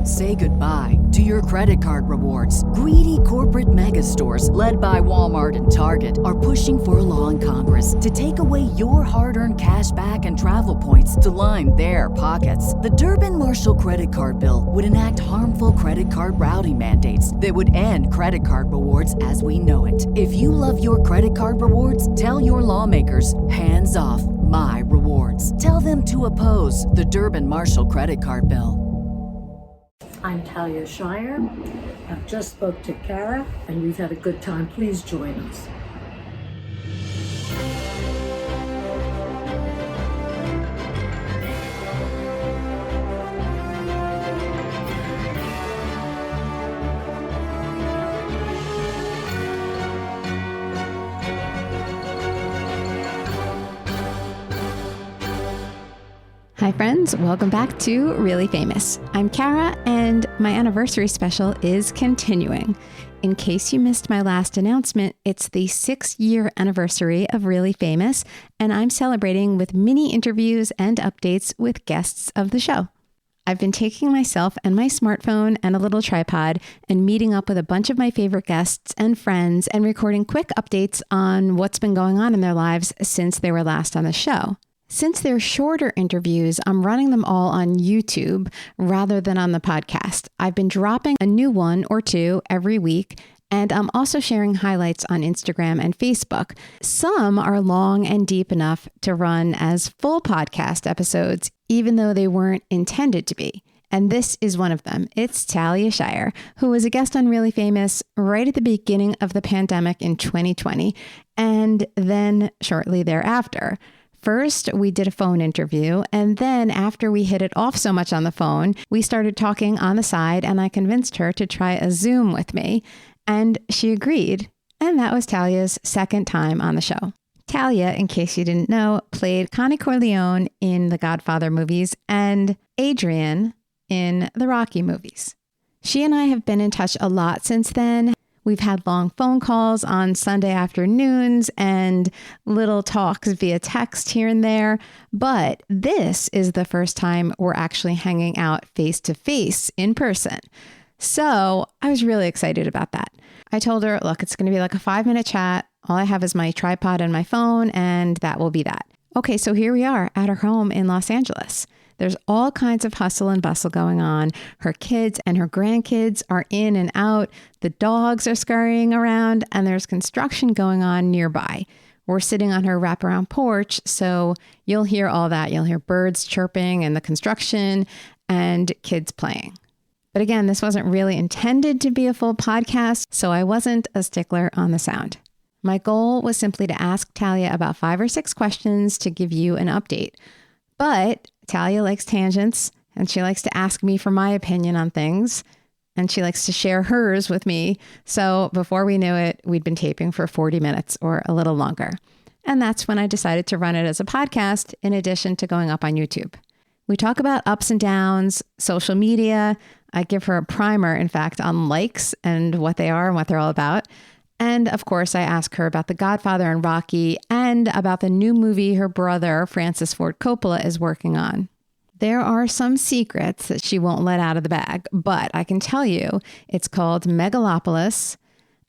Say goodbye to your credit card rewards. Greedy corporate mega stores, led by Walmart and Target, are pushing for a law in Congress to take away your hard-earned cash back and travel points to line their pockets. The Durbin-Marshall credit card bill would enact harmful credit card routing mandates that would end credit card rewards as we know it. If you love your credit card rewards, tell your lawmakers, hands off my rewards. Tell them to oppose the Durbin-Marshall credit card bill. I'm Talia Shire. I've just spoke to Kara, and we've had a good time. Please join us. Hi friends, welcome back to Really Famous. I'm Kara and my anniversary special is continuing. In case you missed my last announcement, it's the 6-year anniversary of Really Famous and I'm celebrating with mini interviews and updates with guests of the show. I've been taking myself and my smartphone and a little tripod and meeting up with a bunch of my favorite guests and friends and recording quick updates on what's been going on in their lives since they were last on the show. Since they're shorter interviews, I'm running them all on YouTube rather than on the podcast. I've been dropping a new one or two every week, and I'm also sharing highlights on Instagram and Facebook. Some are long and deep enough to run as full podcast episodes, even though they weren't intended to be. And this is one of them. It's Talia Shire, who was a guest on Really Famous right at the beginning of the pandemic in 2020, and then shortly thereafter. First, we did a phone interview, and then after we hit it off so much on the phone, we started talking on the side, and I convinced her to try a Zoom with me, and she agreed, and that was Talia's second time on the show. Talia, in case you didn't know, played Connie Corleone in the Godfather movies and Adrian in the Rocky movies. She and I have been in touch a lot since then. We've had long phone calls on Sunday afternoons and little talks via text here and there. But this is the first time we're actually hanging out face to face in person. So I was really excited about that. I told her, look, it's going to be like a 5-minute chat. All I have is my tripod and my phone, and that will be that. Okay, so here we are at her home in Los Angeles. There's all kinds of hustle and bustle going on. Her kids and her grandkids are in and out. The dogs are scurrying around and there's construction going on nearby. We're sitting on her wraparound porch, so you'll hear all that. You'll hear birds chirping and the construction and kids playing. But again, this wasn't really intended to be a full podcast, so I wasn't a stickler on the sound. My goal was simply to ask Talia about 5 or 6 questions to give you an update. But Talia likes tangents, and she likes to ask me for my opinion on things, and she likes to share hers with me. So before we knew it, we'd been taping for 40 minutes or a little longer. And that's when I decided to run it as a podcast in addition to going up on YouTube. We talk about ups and downs, social media. I give her a primer, in fact, on likes and what they are and what they're all about. And of course, I ask her about The Godfather and Rocky and about the new movie her brother, Francis Ford Coppola, is working on. There are some secrets that she won't let out of the bag, but I can tell you it's called Megalopolis.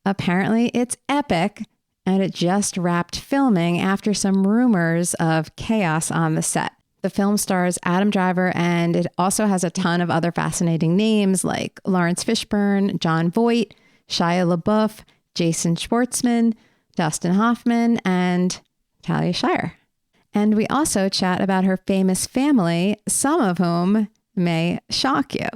Apparently, it's epic, and it just wrapped filming after some rumors of chaos on the set. The film stars Adam Driver, and it also has a ton of other fascinating names like Lawrence Fishburne, Jon Voight, Shia LaBeouf, Jason Schwartzman, Dustin Hoffman, and Talia Shire. And we also chat about her famous family, some of whom may shock you.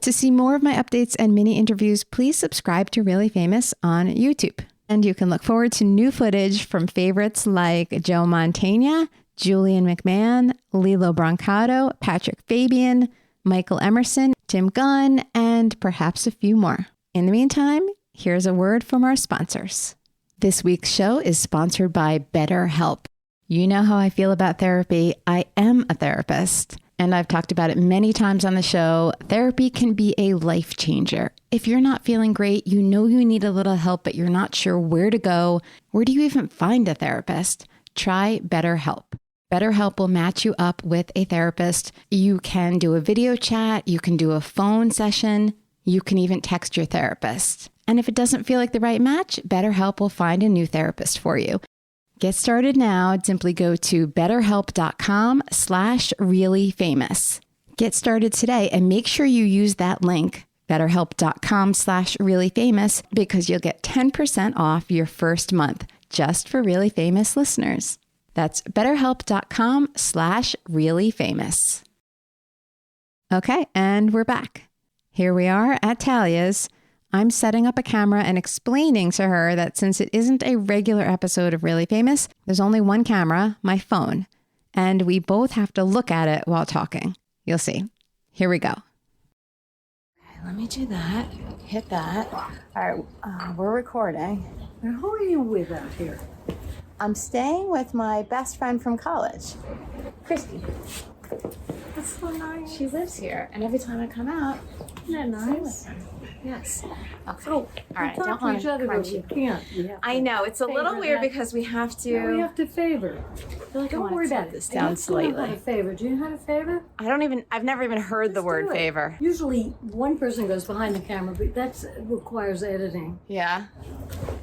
To see more of my updates and mini interviews, please subscribe to Really Famous on YouTube. And you can look forward to new footage from favorites like Joe Mantegna, Julian McMahon, Lilo Brancato, Patrick Fabian, Michael Emerson, Tim Gunn, and perhaps a few more. In the meantime, here's a word from our sponsors. This week's show is sponsored by BetterHelp. You know how I feel about therapy. I am a therapist, and I've talked about it many times on the show. Therapy can be a life changer. If you're not feeling great, you know you need a little help, but you're not sure where to go. Where do you even find a therapist? Try BetterHelp. BetterHelp will match you up with a therapist. You can do a video chat, you can do a phone session, you can even text your therapist. And if it doesn't feel like the right match, BetterHelp will find a new therapist for you. Get started now. Simply go to betterhelp.com/reallyfamous. Get started today and make sure you use that link, betterhelp.com/reallyfamous, because you'll get 10% off your first month just for Really Famous listeners. That's betterhelp.com/reallyfamous. Okay, and we're back. Here we are at Talia's. I'm setting up a camera and explaining to her that since it isn't a regular episode of Really Famous, there's only one camera, my phone, and we both have to look at it while talking. You'll see. Here we go. Okay, let me do that. Hit that. All right, we're recording. Now, who are you with out here? I'm staying with my best friend from college, Christy. That's so nice. She lives here, and every time I come out, Isn't that nice? yes. Okay. Oh, All right, we I don't talk to want each to other, but crunch we you. can't. We have I to know, it's a little favor weird that. because we have to... No, we have to favor. Don't worry about it. this down Let's learn how slightly. to favor. Do you know how to favor? I've never even heard the word Do it. favor. Usually, one person goes behind the camera, but that requires editing. Yeah.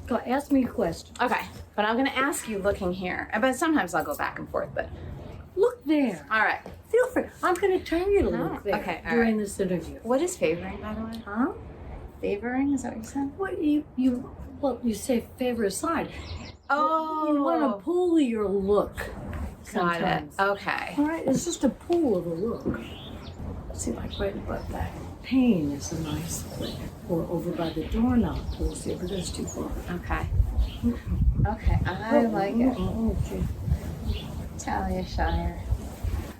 Go, ask me a question. Okay, but I'm going to ask you looking here. But sometimes I'll go back and forth, but... Look there. All right. Feel free. I'm going to tell you to Oh, look there okay, all during right. this interview. What is favoring, by the way? Huh? Favoring, is that what you said? What you say favor aside. Oh. You want to pull your look. Got it. Sometimes. Okay. All right, it's just a pull of a look. See, like right above that pane is a nice place. Or over by the doorknob, we'll see, but that's too far. Okay. Okay, I like it. Oh, gee. Talia Shire.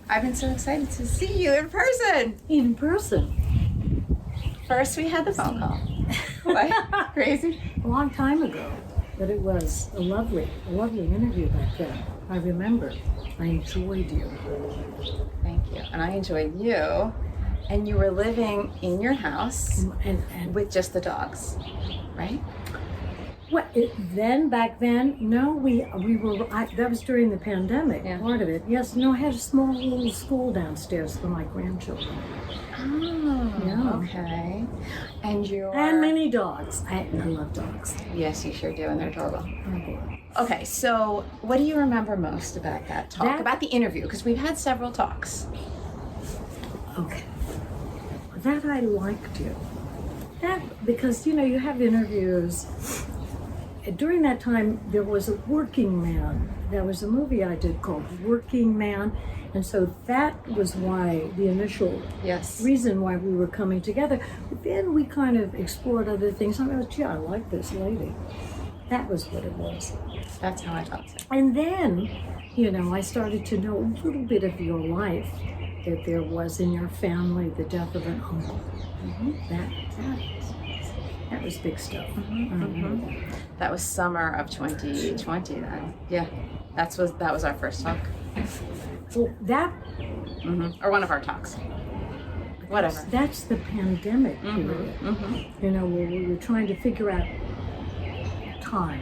I've been so excited to see you in person. In person. First, we had the phone call. What? Crazy? A long time ago. But it was a lovely interview back then. I remember. I enjoyed you. Thank you. And I enjoyed you. And you were living in your house And with just the dogs, right? what? Back then, no, we were. That was during the pandemic. Yeah. Part of it. Yes. No, I had a small little school downstairs for my grandchildren. Oh, Yeah. okay. And And many dogs. I love dogs. Yes, you sure do, and they're adorable. Oh, boy. Okay, so what do you remember most about that talk, about the interview? Because we've had several talks. Okay. That I liked you. That, because, you have interviews. During that time, there was a Working Man. There was a movie I did called Working Man. And so that was why, the initial Yes. reason why we were coming together. But then we kind of explored other things. I was, gee, I like this lady. That was what it was. That's how I felt it. And then, I started to know a little bit of your life, that there was in your family the death of an uncle. That was big stuff. I remember that. That was summer of 2020 then. Yeah. That was our first talk. Well, Or one of our talks. Whatever. that's the pandemic period. Where we were trying to figure out time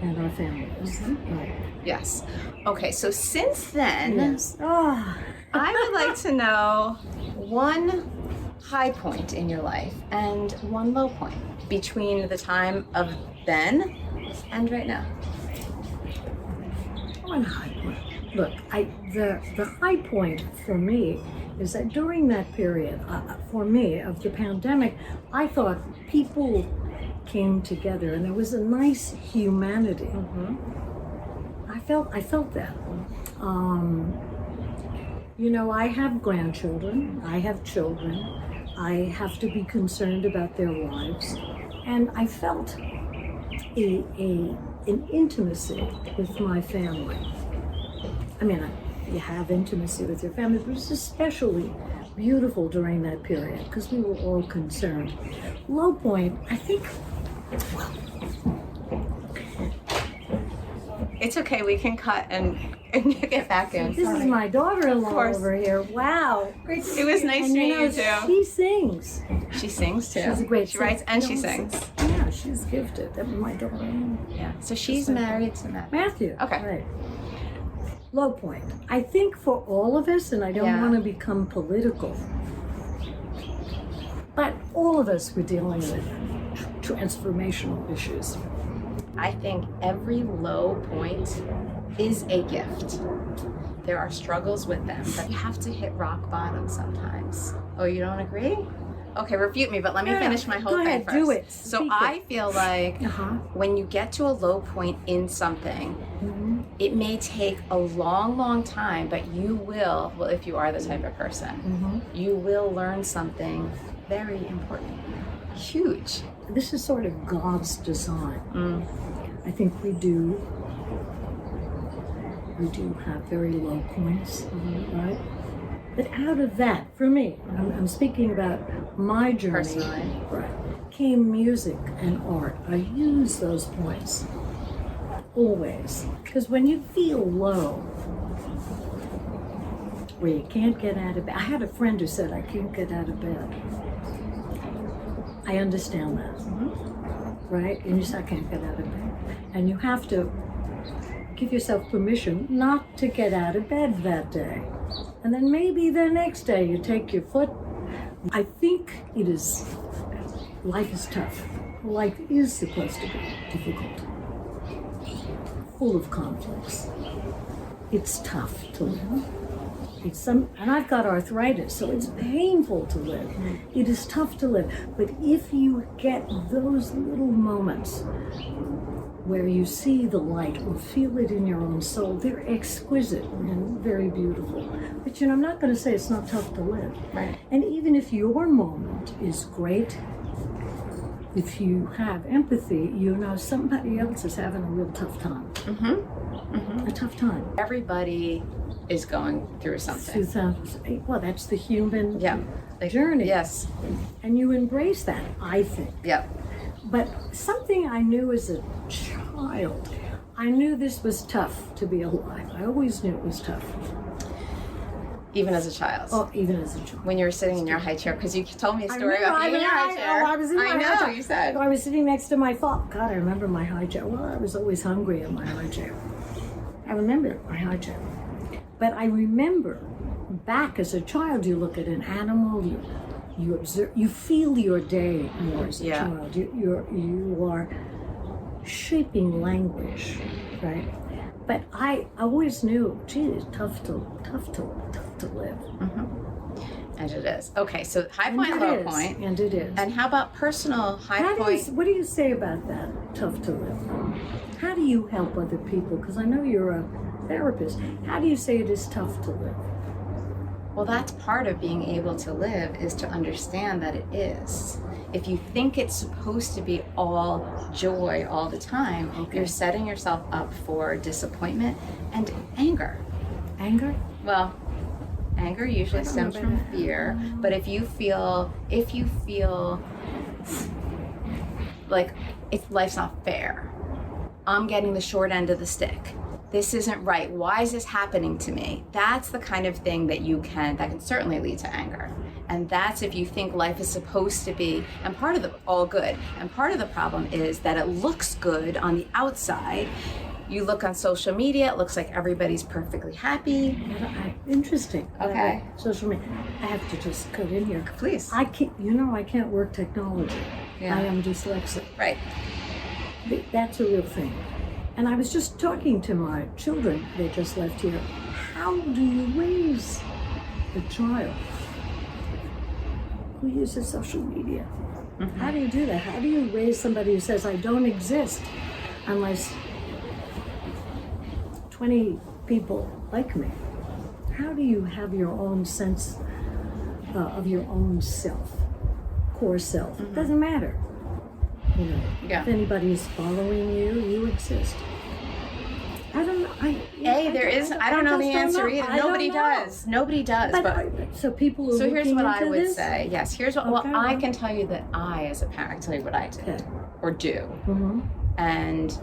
and our families. Right. Yes. Okay, so since then, Yes. Oh, I would like to know one high point in your life and one low point between the time of then and right now. one high point. Look, the high point for me is that during that period, for me, of the pandemic, I thought people came together and there was a nice humanity. I felt that. I have grandchildren, I have children, I have to be concerned about their lives, and I felt an intimacy with my family. I mean, you have intimacy with your family, but it's especially beautiful during that period because we were all concerned. Low point, I think, well, It's okay, we can cut and get back in. this is my daughter-in-law over here. Wow. Great to It see was you. nice And to meet you too. She sings. She sings too. She's a great She writes singer. and she Don't sings. Yeah, she's gifted. That was my daughter. Yeah. So she's so married to Matt. Matthew. Okay. Right. low point. I think for all of us, and I don't want to become political, but all of us were dealing with transformational issues. I think every low point is a gift. There are struggles with them, but you have to hit rock bottom sometimes. Oh, you don't agree? Okay, refute me, but let me finish my whole go thing ahead, first. do it. So Speak I it. feel like when you get to a low point in something, it may take a long, long time, but you will, well, if you are the type of person, you will learn something very important, huge. This is sort of God's design. I think we do have very low points, right? But out of that, for me, I'm speaking about my journey, Personally. right, came music and art. I use those points always. Because when you feel low, where you can't get out of bed, I had a friend who said, I can't get out of bed. I understand that, right? And you say, I can't get out of bed. And you have to give yourself permission not to get out of bed that day. And then maybe the next day you take your foot. I think life is tough. Life is supposed to be difficult, full of conflicts. It's tough to live. And I've got arthritis, so it's painful to live. It is tough to live. But if you get those little moments where you see the light or feel it in your own soul, they're exquisite and very beautiful. But I'm not going to say it's not tough to live. Right. And even if your moment is great, if you have empathy, somebody else is having a real tough time. A tough time. Everybody is going through something. Well, that's the human journey. Yes. And you embrace that, I think. Yeah. But something I knew as a child, I knew this was tough to be alive. I always knew it was tough. Even as a child. Oh, even as a child. When you were sitting in your high chair, because you told me a story about being in your high chair. I was in my high chair. You said. I was sitting next to my father. God, I remember my high chair. Well, I was always hungry in my high chair. I remember my high chair. But I remember back as a child, you look at an animal, you observe, you feel your day more as a child. You are shaping language, right? But I always knew, gee, it's tough to live. And it is. Okay, so high point, low point. And it is. And how about personal high point? What do you say about that, tough to live? How do you help other people? Because I know you're a therapist. How do you say it is tough to live? Well, that's part of being able to live, is to understand that it is. If you think it's supposed to be all joy all the time, you're setting yourself up for disappointment and anger. Anger? Well, anger usually stems from fear, but if you feel like life's not fair, I'm getting the short end of the stick, this isn't right, why is this happening to me? That's the kind of thing that can certainly lead to anger. And that's if you think life is supposed to be, and part of the all good, and part of the problem is that it looks good on the outside. You look on social media, it looks like everybody's perfectly happy. Interesting. Okay. Social media. I have to just cut in here. Please. I can't work technology. Yeah. I am dyslexic. Right. That's a real thing. And I was just talking to my children, they just left here. How do you raise a child who uses social media? How do you do that? How do you raise somebody who says, I don't exist unless 20 people like me? How do you have your own sense of your own self, core self? It doesn't matter. If anybody is following you, you exist. I don't know. I don't know the answer either. Nobody does. Nobody does. But so people are. So here's what I would this? say. Yes, here's what. I can tell you that I, as a parent, I can tell you what I did or do. And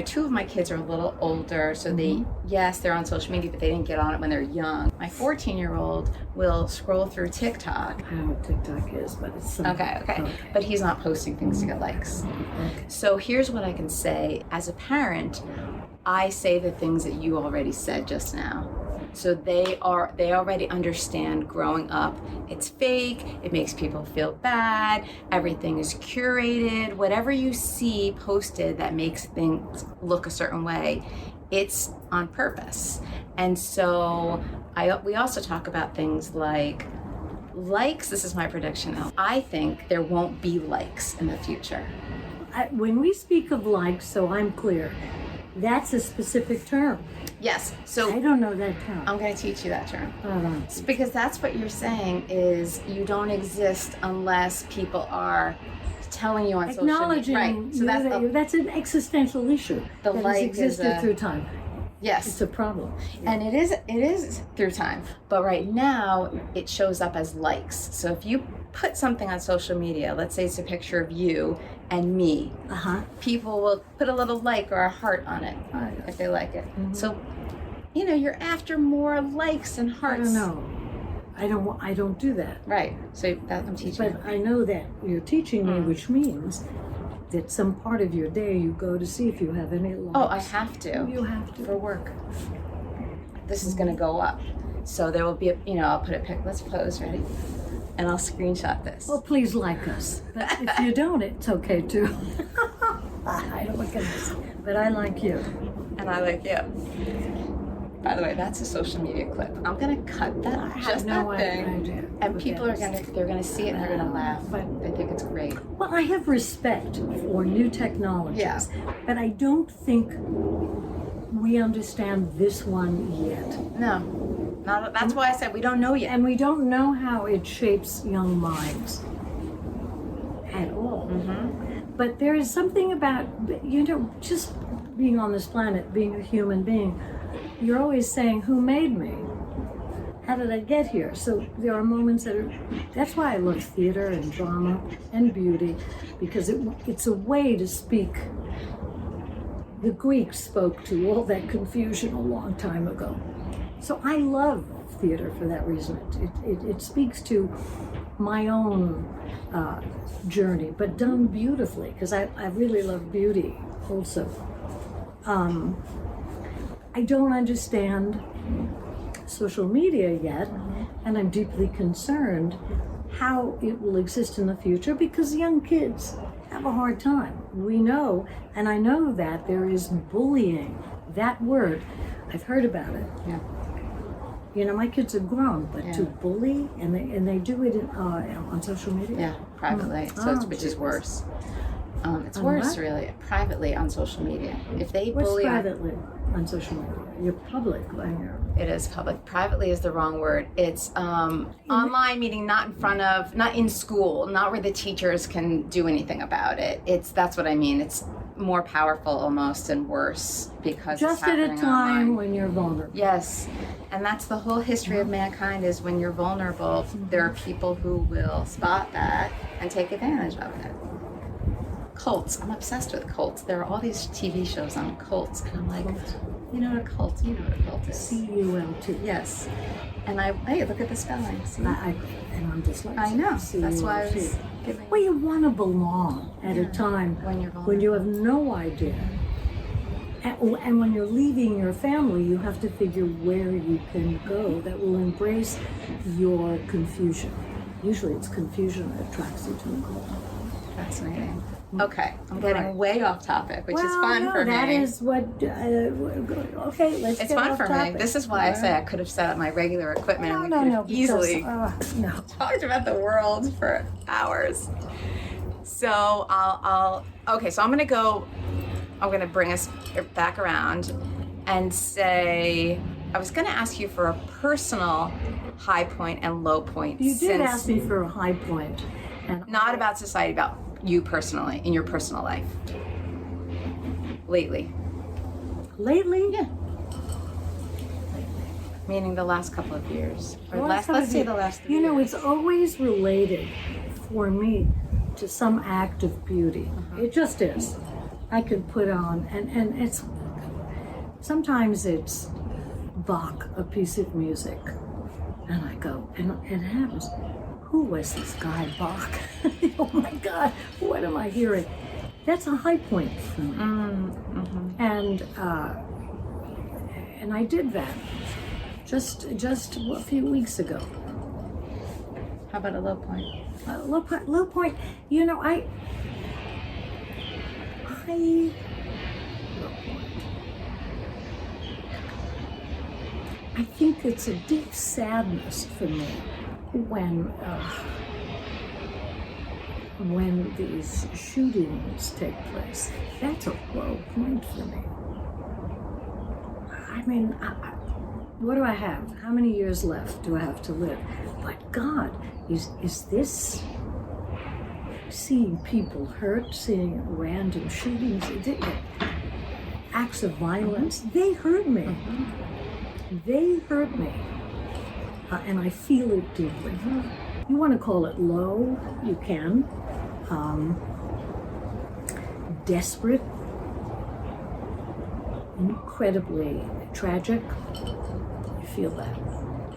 two of my kids are a little older, so they're on social media, but they didn't get on it when they're young. My 14-year-old will scroll through TikTok. I don't know what TikTok is, but it's okay. But he's not posting things to get likes. So here's what I can say. As a parent, I say the things that you already said just now. So they already understand growing up, it's fake, it makes people feel bad, everything is curated, whatever you see posted that makes things look a certain way, it's on purpose. And so we also talk about things like likes. This is my prediction now. I think there won't be likes in the future. When we speak of likes, so I'm clear, that's a specific term. Yes. So I don't know that term. I'm going to teach you that term. It's because that's what you're saying is you don't exist unless people are telling you on social media. Acknowledging, Right. So that's an existential issue The that like has is existed through time. Yes. It's a problem. And it is through time. But right now, it shows up as likes. So if you put something on social media, let's say it's a picture of you and me, people will put a little like or a heart on it if they like it. Mm-hmm. So, you're after more likes and hearts. I don't know. I don't do that. Right. So I'm teaching. But I know that you're teaching me, which means that some part of your day you go to see if you have any likes. Oh, I have to. You have to. For work. This is going to go up. So there will be I'll put a pic. Let's pose, ready? And I'll screenshot this. Well, please like us. But if you don't, it's okay too. I don't look at this. But I like you. And I like you. By the way, that's a social media clip. I'm going to cut that, just that thing. And people they're going to see it and they're going to laugh. But they think it's great. Well, I have respect for new technologies, but I don't think we understand this one yet. No, that's why I said we don't know yet. And we don't know how it shapes young minds at all. Mm-hmm. But there is something about, just being on this planet, being a human being, you're always saying, who made me? How did I get here? So there are moments that's why I love theater and drama and beauty, because it's a way to speak. The Greeks spoke to all that confusion a long time ago. So I love theater for that reason. It speaks to my own journey, but done beautifully, because I really love beauty also. I don't understand social media yet, and I'm deeply concerned how it will exist in the future, because young kids have a hard time. We know, and I know that there is bullying. That word, I've heard about it. Yeah. My kids are grown, but to bully, and they do it on social media. Yeah, privately. Which is worse. It's worse, really, privately on social media. If they bully privately on social media? You're public. It is public. Privately is the wrong word. It's online, meaning not in school, not where the teachers can do anything about it. That's what I mean. It's more powerful almost and worse because just it's happening at a time online. When you're vulnerable. Yes. And that's the whole history of mankind, is when you're vulnerable, there are people who will spot that and take advantage of it. Cults. I'm obsessed with cults. There are all these TV shows on cults, and I'm like, you know what a cult? You know what a cult is. C-U-L-T. Yes. And hey, look at the spelling. See? And I'm dyslexic. I know. C-U-L-T. That's why I was giving. Well, you want to belong at a time when you have no idea. And when you're leaving your family, you have to figure where you can go that will embrace your confusion. Usually it's confusion that attracts you to the cult. Fascinating. Okay, I'm getting way off topic, which is fun for me. That is what. Okay, let's. It's get fun off for topic. me. This is why I say I could have set up my regular equipment and we could have because, easily no. talked about the world for hours. So okay. So I'm gonna bring us back around and say I was gonna ask you for a personal high point and low point. You did ask me for a high point, and not about society, about you personally, in your personal life. Lately? Yeah. Meaning the last couple of years. Or Let's say the last 3 years. It's always related for me to some act of beauty. It just is. I could put on, and it's, sometimes it's Bach, a piece of music, and I go, and it happens. Who was this guy, Bach? Oh my God, what am I hearing? That's a high point for me. And and I did that just a few weeks ago. How about a low point? Low point. You know, I think it's a deep sadness for me when these shootings take place. That's a low point for me. I mean, what do I have? How many years left do I have to live? But God, is this seeing people hurt, seeing random shootings, acts of violence? They hurt me. They hurt me, and I feel it deeply. You want to call it low, you can. Desperate, incredibly tragic. You feel that.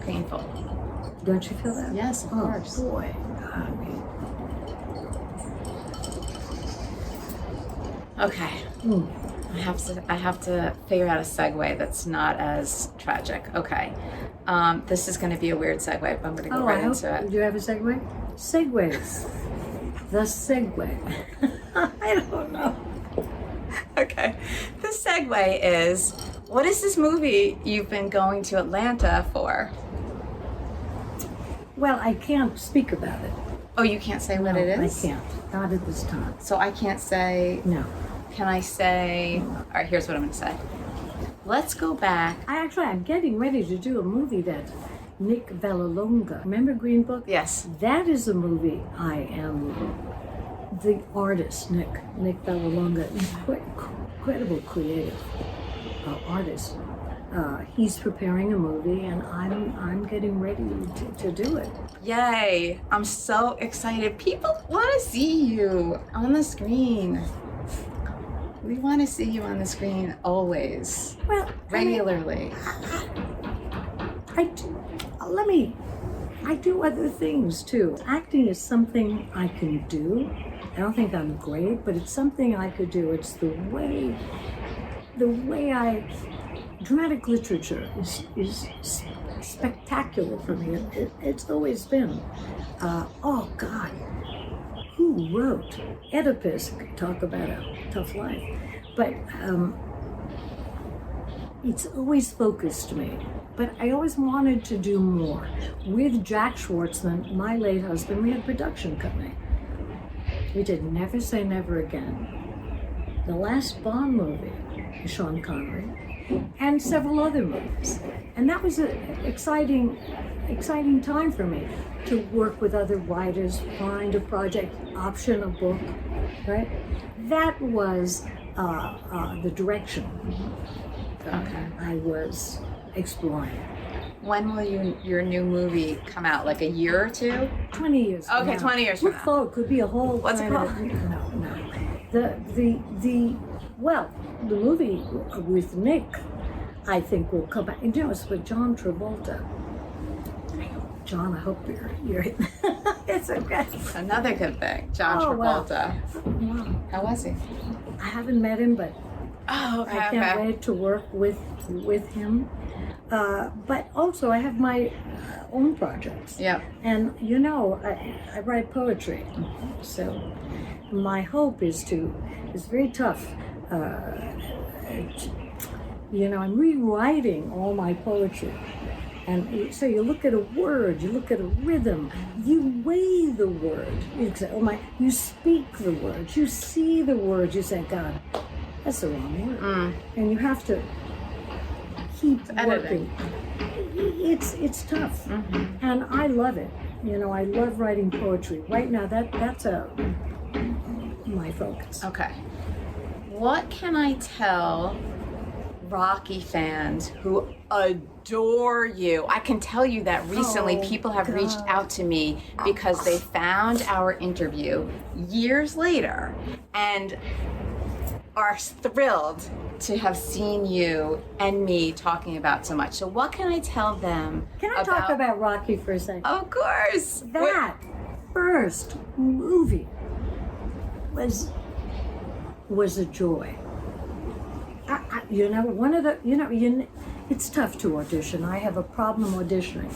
Painful. Don't you feel that? Yes, of course. Oh boy. I mean, okay. I have to figure out a segue that's not as tragic. Okay. This is going to be a weird segue, but I'm going to go right into it. Do you have a segue? Segways. The segue. I don't know. Okay. The segue is, what is this movie you've been going to Atlanta for? Well, I can't speak about it. Oh, you can't say what it is? I can't. Not at this time. So I can't say... No. Can I say... All right, here's what I'm going to say. Let's go back. I'm getting ready to do a movie that Nick Vallelonga. Remember Green Book? Yes. That is a movie I am... The artist, Nick Vallelonga, incredible creative artist. He's preparing a movie, and I'm getting ready to do it. Yay! I'm so excited. People want to see you on the screen. We want to see you on the screen always. Well, regularly. I do other things too. Acting is something I can do. I don't think I'm great, but it's something I could do. It's the way dramatic literature is spectacular for me. It's always been. Oh God, who wrote Oedipus? Talk about a tough life, but it's always focused me. But I always wanted to do more. With Jack Schwartzman, my late husband, we had a production company. We did Never Say Never Again, the last Bond movie, Sean Connery, and several other movies. And that was an exciting time for me to work with other writers, find a project, option a book, right? That was the direction I was exploring. When will your new movie come out? Like a year or two? 20 years from Okay, now. 20 years from now. Look forward, could be a whole... What's it called? No. The movie with Nick, I think will come back. You know, it's with John Travolta. John, I hope you're it's okay. Another good thing, John Travolta. Wow. How was he? I haven't met him, but I can't wait to work with him. But also, I have my own projects. Yeah. And you know, I write poetry, so my hope is it's very tough. You know, I'm rewriting all my poetry. And so you look at a word, you look at a rhythm, you weigh the word. You say, you speak the words, you see the words, you say, God, that's the wrong word. And you have to keep working. It's tough. And I love it. You know, I love writing poetry. Right now, that's my focus. Okay. What can I tell Rocky fans who adore you? I can tell you that recently people have reached out to me because they found our interview years later and are thrilled to have seen you and me talking about so much. So what can I tell them? Can I talk about Rocky for a second? Of course. That first movie was a joy. You know, It's tough to audition. I have a problem auditioning.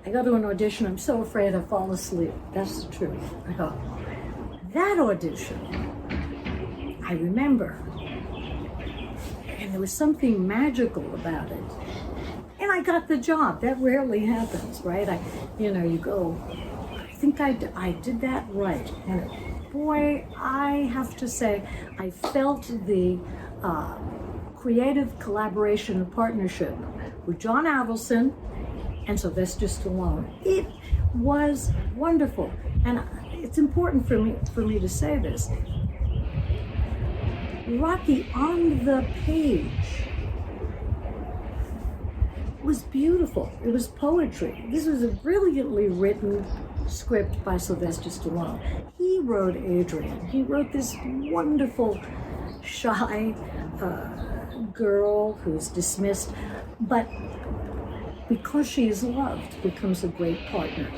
I go to an audition, I'm so afraid I fall asleep. That's the truth. I go, that audition, I remember. And there was something magical about it. And I got the job. That rarely happens, right? You go, I think I did that right. And boy, I have to say, I felt the creative collaboration and partnership with John Avildsen and Sylvester Stallone. It was wonderful. And it's important for me to say this. Rocky on the page was beautiful. It was poetry. This was a brilliantly written script by Sylvester Stallone. He wrote Adrian. He wrote this wonderful, shy girl who's dismissed, but because she is loved, becomes a great partner,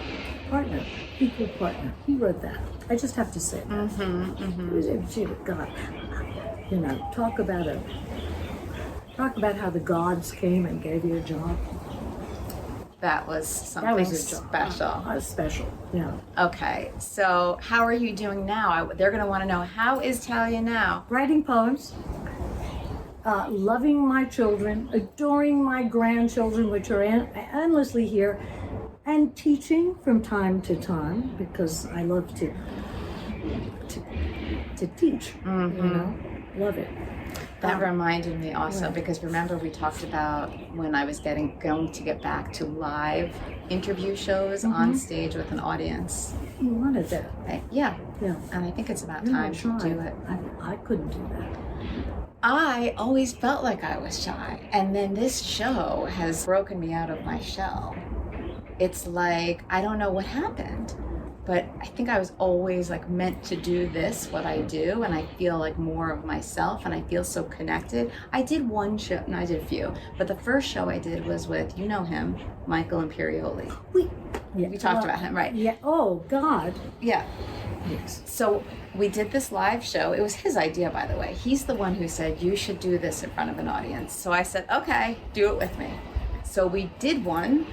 equal partner. He wrote that. I just have to say that. God, talk about how the gods came and gave you a job. That was something That was a job. special. Special, yeah. Okay, so how are you doing now? They're going to want to know, how is Talia now? Writing poems, loving my children, adoring my grandchildren, which are endlessly here, and teaching from time to time, because I love to teach, love it. That reminded me also, because remember we talked about when I was going to get back to live interview shows on stage with an audience. You wanted that. Yeah. Yeah. And I think it's about time to do it. I couldn't do that. I always felt like I was shy. And then this show has broken me out of my shell. It's like, I don't know what happened, but I think I was always like meant to do this, what I do, and I feel like more of myself, and I feel so connected. I did one show, no, I did a few, but the first show I did was with, you know him, Michael Imperioli. We talked about him, right? Yeah. Oh, God. Yeah. Yes. So we did this live show. It was his idea, by the way. He's the one who said, you should do this in front of an audience. So I said, okay, do it with me. So we did one,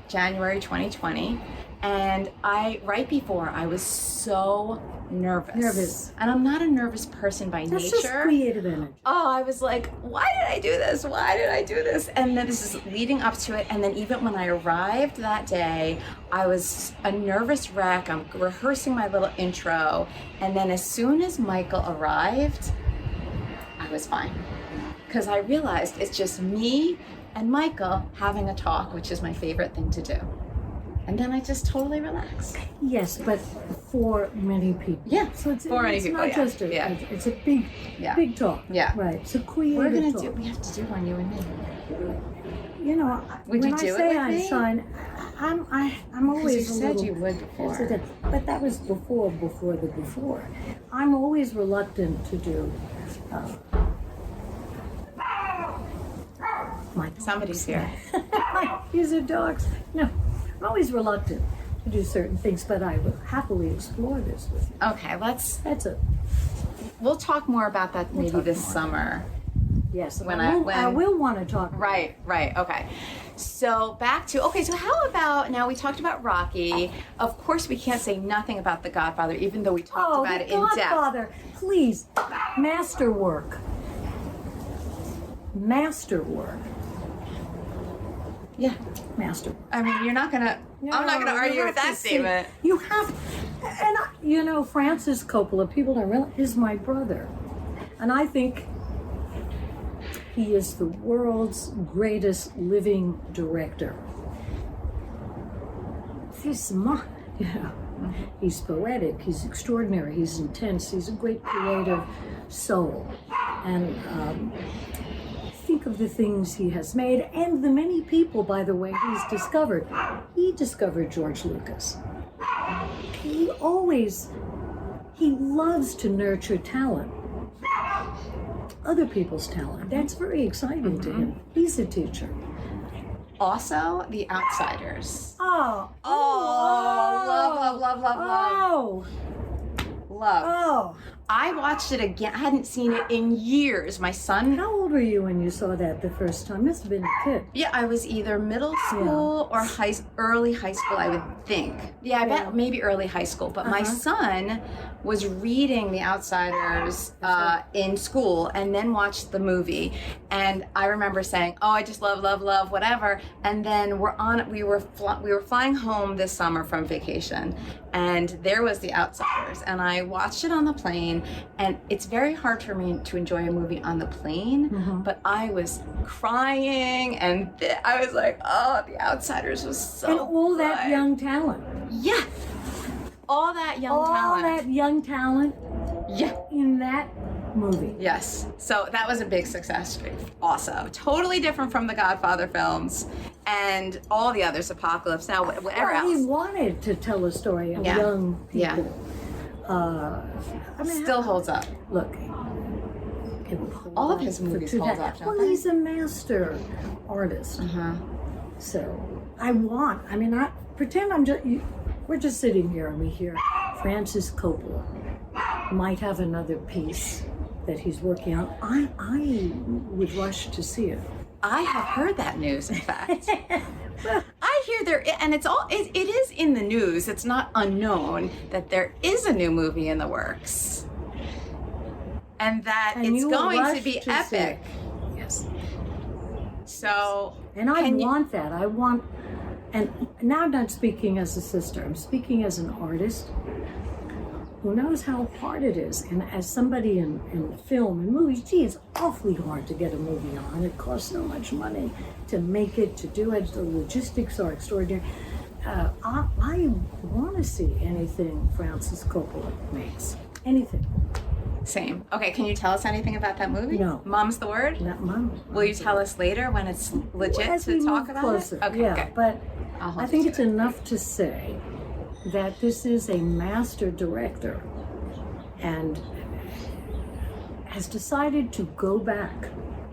January 2020. And right before, I was so nervous. And I'm not a nervous person by nature. That's just creative energy. Oh, I was like, why did I do this? Why did I do this? And then this is leading up to it. And then even when I arrived that day, I was a nervous wreck. I'm rehearsing my little intro. And then as soon as Michael arrived, I was fine. Because I realized it's just me and Michael having a talk, which is my favorite thing to do. And then I just totally relax. Yes, but for many people. Yeah, so it's for many it's people, not yeah. just it's a big talk. Yeah. Right. It's a creative talk. We have to do one, you and me. When I say I'm shy, I'm always you a said little, you would before. But that was before. I'm always reluctant to do. Somebody's here. These are dogs. No, I'm always reluctant to do certain things, but I will happily explore this with you. Okay, We'll talk more about that maybe this summer. Yes, when I will want to talk. Right, okay. So so how about, now we talked about Rocky. Of course we can't say nothing about The Godfather, even though we talked about it in depth. Godfather, please, masterwork. Yeah. Masterwork. I mean, I'm not gonna argue with that statement. You have, and Francis Coppola, people don't realize, is my brother. And I think he is the world's greatest living director. He's poetic, he's extraordinary, he's intense, he's a great creative soul. And think of the things he has made and the many people, by the way, he's discovered. He discovered George Lucas. He loves to nurture talent. Other people's talent. That's very exciting to him. He's a teacher. Also, The Outsiders. Love. Love. I watched it again. I hadn't seen it in years. My son. How old were you when you saw that the first time? Must have been a kid. Yeah, I was either middle school or early high school, I would think. Yeah, I bet maybe early high school. But my son was reading The Outsiders in school and then watched the movie. And I remember saying, "Oh, I just love, whatever." And then we were flying home this summer from vacation, and there was The Outsiders, and I watched it on the plane. And it's very hard for me to enjoy a movie on the plane, but I was crying, and I was like, "Oh, The Outsiders was so And all that good." young talent. Yeah. All that young talent. All that young talent Yeah. in that movie. Yes. So that was a big success also. Totally different from the Godfather films and all the others, Apocalypse Now, whatever Well, he else. wanted to tell a story of young people. Still holds up. Look, it would hold All of up his for movies 2 hold decades. up, don't Well, they? he's a master artist. So we're just sitting here and we hear Francis Coppola might have another piece that he's working on. I would rush to see it. I have heard that news, in fact. I hear and it is in the news. It's not unknown that there is a new movie in the works. And that And it's you will going to rush be to see epic. it. Yes. So, And I can you- want that. And now I'm not speaking as a sister, I'm speaking as an artist who knows how hard it is. And as somebody in film and movies, gee, it's awfully hard to get a movie on. It costs so much money to make it, to do it. The logistics are extraordinary. I want to see anything Francis Coppola makes. Anything. Same. Okay, can you tell us anything about that movie? No. Mom's the word? Not mine. Will you tell us later when it's legit As to we talk move about closer. it? Okay, yeah, good. but I'll hold I think you it's to it. enough to say that this is a master director and has decided to go back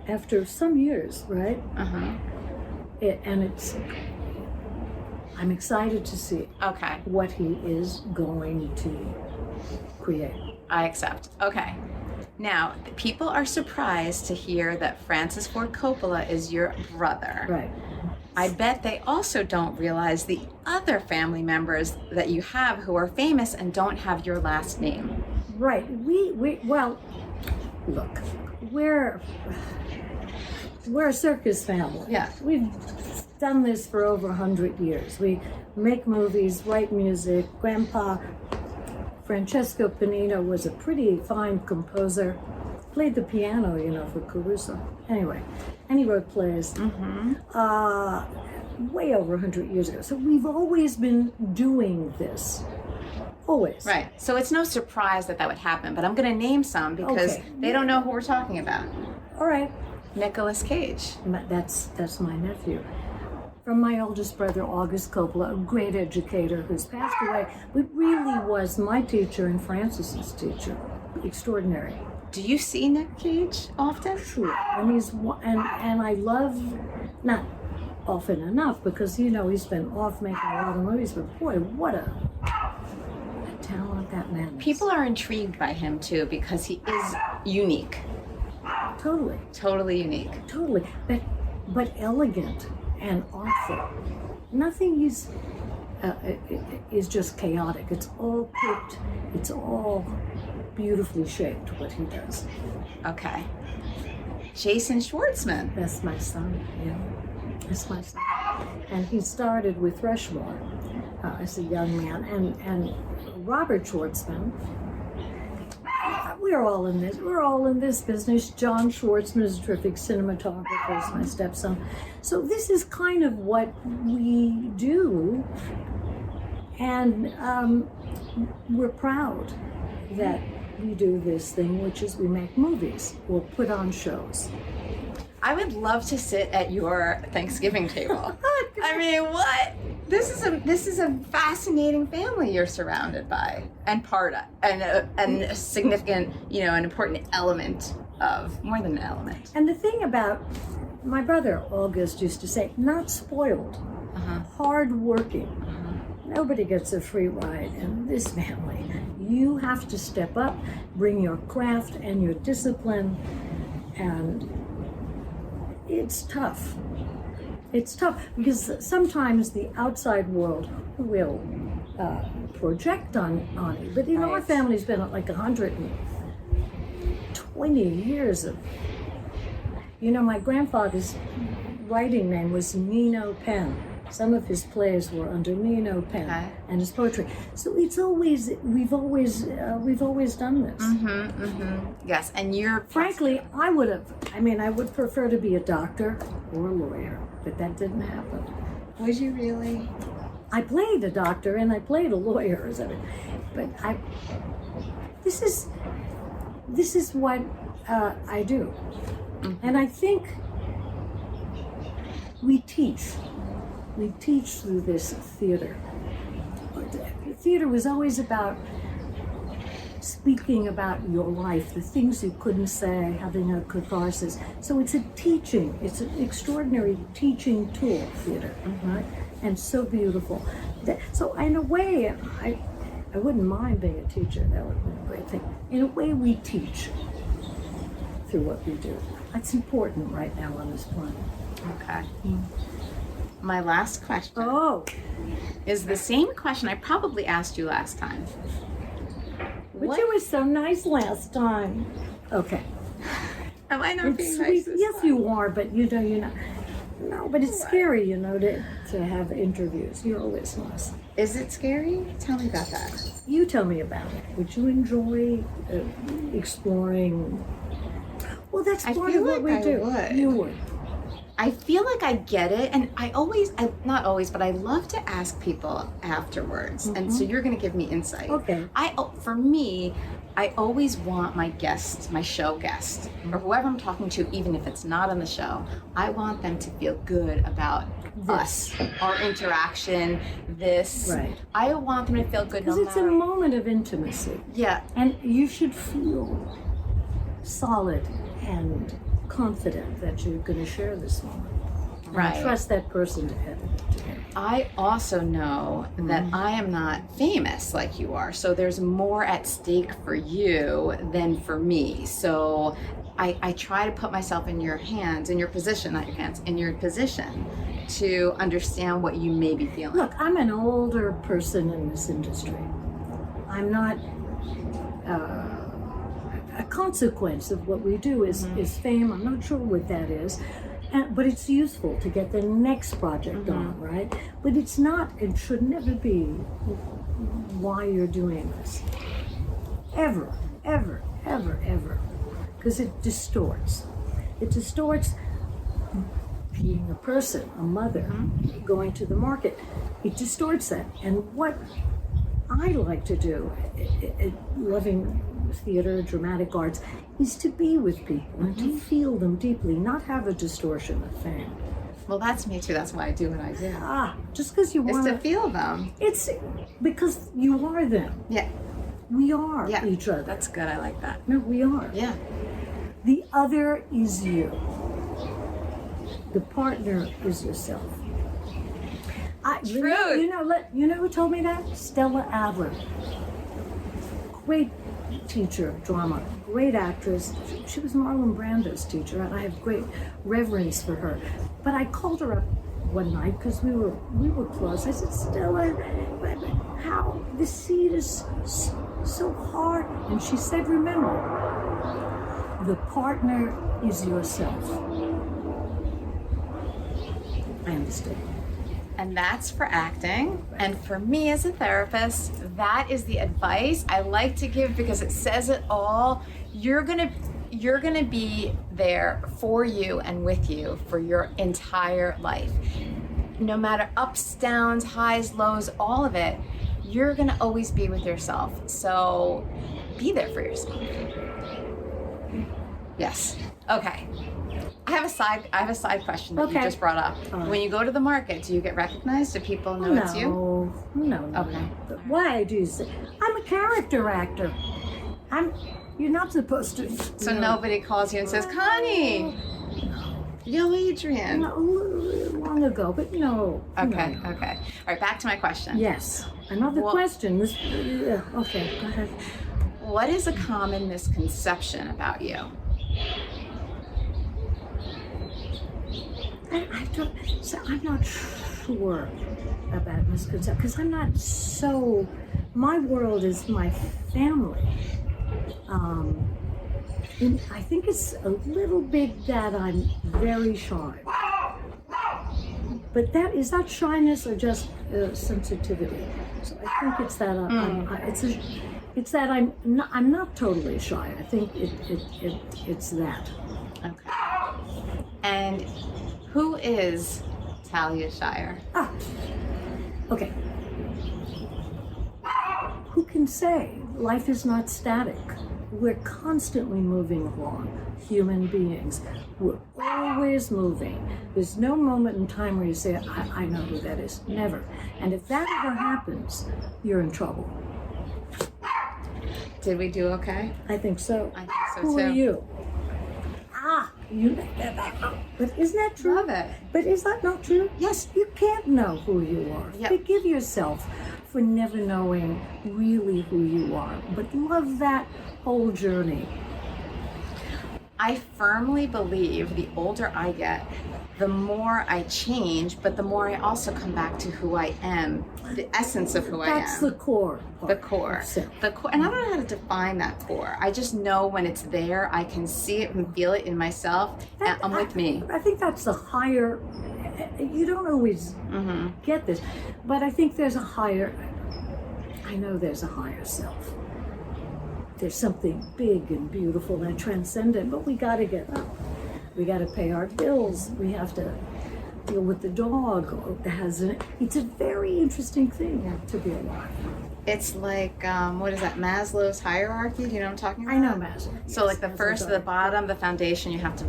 after some years, right? I'm excited to see Okay, what he is going to create. I accept. Okay. Now, people are surprised to hear that Francis Ford Coppola is your brother. Right. I bet they also don't realize the other family members that you have who are famous and don't have your last name. Right. Well, look, we're a circus family. Yeah. We've done this for over 100 years. We make movies, write music. Grandpa Francesco Panino was a pretty fine composer. Played the piano, for Caruso. Anyway, and he wrote plays. Way over 100 years ago. So we've always been doing this. Always. Right. So it's no surprise that would happen, but I'm going to name some because Okay. they don't know who we're talking about. All right. Nicolas Cage. That's my nephew. From my oldest brother, August Coppola, a great educator who's passed away, but really was my teacher and Francis's teacher. Extraordinary. Do you see Nick Cage often? Sure. And and I love, not often enough, because he's been off making a lot of movies, but boy, what a talent that man is. People are intrigued by him too because he is unique. Totally. Totally unique. Totally. But elegant and artful. Nothing is just chaotic. It's all picked. It's all beautifully shaped, what he does. Okay. Jason Schwartzman. That's my son, yeah. That's my son. And he started with Rushmore as a young man. And Robert Schwartzman, we're all in this. We're all in this business. John Schwartzman is a terrific cinematographer, is my stepson. So this is kind of what we do. And we're proud that we do this thing, which is we make movies or put on shows. I would love to sit at your Thanksgiving table. I mean, what? This is a fascinating family you're surrounded by and part of, and a significant, an important element of, more than an element. And the thing about my brother August used to say, not spoiled, hard working. Nobody gets a free ride in this family. You have to step up, bring your craft and your discipline, and it's tough. It's tough because sometimes the outside world will project on you. But you know, our family's been at like 120 years of, you know, my grandfather's writing name was Nino Penn. Some of his plays were under Nino Penn and his poetry. So it's always, we've always done this. Yes, and you're... Frankly, I would prefer to be a doctor or a lawyer, but that didn't happen. Would you really? I played a doctor and I played a lawyer, but this is what I do. And I think we teach through this theater. Theater was always about speaking about your life, the things you couldn't say, having a catharsis. So it's an extraordinary teaching tool, theater, right? And so beautiful. So in a way, I wouldn't mind being a teacher. That would be a great thing. In a way, we teach through what we do. That's important right now on this planet. Okay. My last question is the same question I probably asked you last time. But you were so nice last time. Okay. Am I not being nice this Yes, time? you are, but you're not. No, but it's scary, to have interviews. You're always nice. Is it scary? Tell me about that. You tell me about it. Would you enjoy exploring? Well, that's part of what we do. Would. You would. I feel like I get it, and not always, but I love to ask people afterwards, and so you're going to give me insight. Okay. For me, I always want my guest, my show guest, or whoever I'm talking to, even if it's not on the show, I want them to feel good about us, our interaction, this. Right. I want them to feel good. Because it's a moment of intimacy. Yeah. And you should feel solid and confident that you're going to share this moment. Right. And trust that person to have it together. I also know that I am not famous like you are, so there's more at stake for you than for me. So I try to put myself in your hands, in your position, not your hands, in your position to understand what you may be feeling. Look, I'm an older person in this industry. I'm not... a consequence of what we do is fame. I'm not sure what that is, but it's useful to get the next project on, right? But it's not, it should never be why you're doing this. Ever, ever, ever, ever. Because it distorts. It distorts being a person, a mother, going to the market. It distorts that. And what I like to do, loving theater, dramatic arts, is to be with people and to feel them deeply, not have a distortion of fame. Well, that's me too. That's why I do what I do. Just because you want to feel them. It's because you are them. Yeah. We are each other. That's good. I like that. No, we are. Yeah. The other is you. The partner is yourself. True. You know who told me that? Stella Adler. Great teacher of drama, great actress. She was Marlon Brando's teacher, and I have great reverence for her. But I called her up one night because we were close. I said, Stella, how the seat is so hard? And she said, remember, the partner is yourself. I understand. And that's for acting. And for me as a therapist, that is the advice I like to give because it says it all. You're gonna be there for you and with you for your entire life. No matter ups, downs, highs, lows, all of it, you're gonna always be with yourself. So be there for yourself. Yes. Okay. I have a side question that you just brought up. When you go to the market, do you get recognized? Do people know it's you? No. Okay. Why do you say? I'm a character actor. You're not supposed to. So nobody calls you and says, Connie. Yo, Adrian. No, long ago, but no. Okay, no. okay. All right, back to my question. Yes. Another question. Okay, go ahead. What is a common misconception about you? I'm not sure about misconception because I'm not so. My world is my family. And I think it's a little bit that I'm very shy. But is that shyness or just sensitivity? So I think it's that it's that I'm not totally shy. I think it's that. Okay. And who is Talia Shire? Okay. Who can say? Life is not static. We're constantly moving along. Human beings. We're always moving. There's no moment in time where you say, I know who that is. Never. And if that ever happens, you're in trouble. Did we do okay? I think so. I think so Who too. are you? But isn't that true? Love it. But is that not true? Yes, you can't know who you are. Yep. Forgive yourself for never knowing really who you are. But love that whole journey. I firmly believe the older I get, the more I change, but the more I also come back to who I am, the essence of who I am. That's the core. The core. The core. And I don't know how to define that core. I just know when it's there, I can see it and feel it in myself, and I'm with me. I think that's the higher, you don't always get this, but I think there's a higher, I know there's a higher self. There's something big and beautiful and transcendent, but we got to get up. We got to pay our bills. We have to deal with the dog. It's a very interesting thing to be alive. It's like, what is that, Maslow's hierarchy? Do you know what I'm talking about? I know Maslow. So like the first to the bottom, the foundation, you have to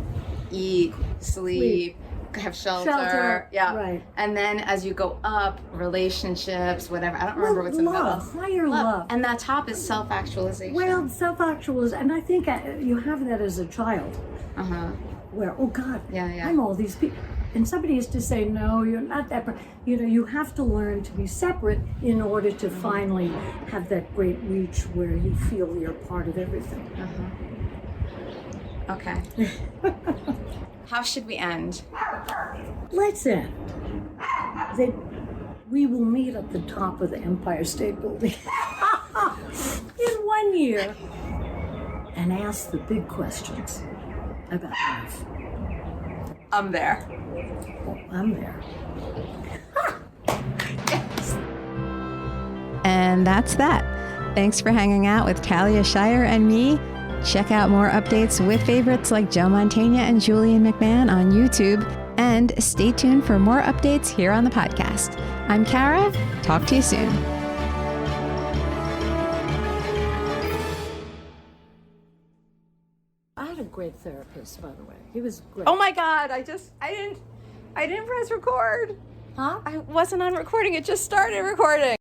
eat, sleep, have shelter. Yeah. Right. And then as you go up, relationships, whatever. I don't remember what's in the middle. Higher love. And that top is self-actualization. Well, self-actualization, and I think you have that as a child. Where, oh God, I'm all these people. And somebody is to say, no, you're not that. You have to learn to be separate in order to finally have that great reach where you feel you're part of everything. Okay. How should we end? Let's end. We will meet at the top of the Empire State Building in 1 year and ask the big questions about life. I'm there. I'm there. Yes. And that's that. Thanks for hanging out with Talia Shire and me. Check out more updates with favorites like Joe Mantegna and Julian McMahon on YouTube. And stay tuned for more updates here on the podcast. I'm Kara. Talk to you soon. I had a great therapist, by the way. He was great. Oh my God, I didn't press record. Huh? I wasn't on recording, it just started recording.